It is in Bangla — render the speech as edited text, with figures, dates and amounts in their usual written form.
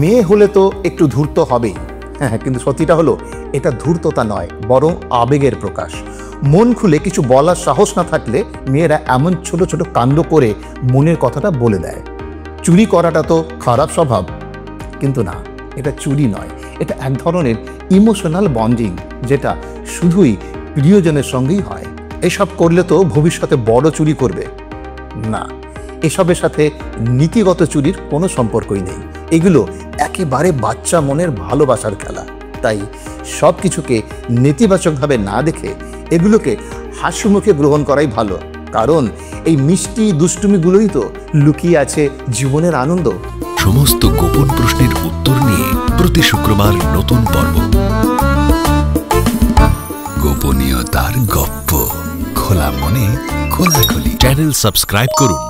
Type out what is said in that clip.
মেয়ে হলে তো একটু ধূর্ত হবেই, হ্যাঁ, কিন্তু সত্যিটা হলো এটা ধূর্ততা নয়, বরং আবেগের প্রকাশ। মন খুলে কিছু বলার সাহস না থাকলে মেয়েরা এমন ছোট ছোট কাণ্ড করে মনের কথাটা বলে দেয়। চুরি করাটা তো খারাপ স্বভাব, কিন্তু না, এটা চুরি নয়, এটা এক ধরনের ইমোশনাল বন্ডিং, যেটা শুধুই প্রিয়জনের সঙ্গেই হয়। এসব করলে তো ভবিষ্যতে বড় চুরি করবে না, এসবের সাথে নীতিগত চুরির কোনো সম্পর্কই নেই। এগুলো একেবারে বাচ্চা মনের ভালোবাসার খেলা। তাই সব কিছুকে নেতিবাচকভাবে না দেখে এগুলোকে হাসিমুখে গ্রহণ করাই ভালো, কারণ এই মিষ্টি দুষ্টুমিগুলোই তো লুকিয়ে আছে জীবনের আনন্দ। সমস্ত গোপন প্রশ্নের উত্তর নিয়ে প্রতি শুক্রবার নতুন পর্ব। গোপনীয়তার গপ্প, খোলা মনে খোলাখুলি। চ্যানেল সাবস্ক্রাইব করুন।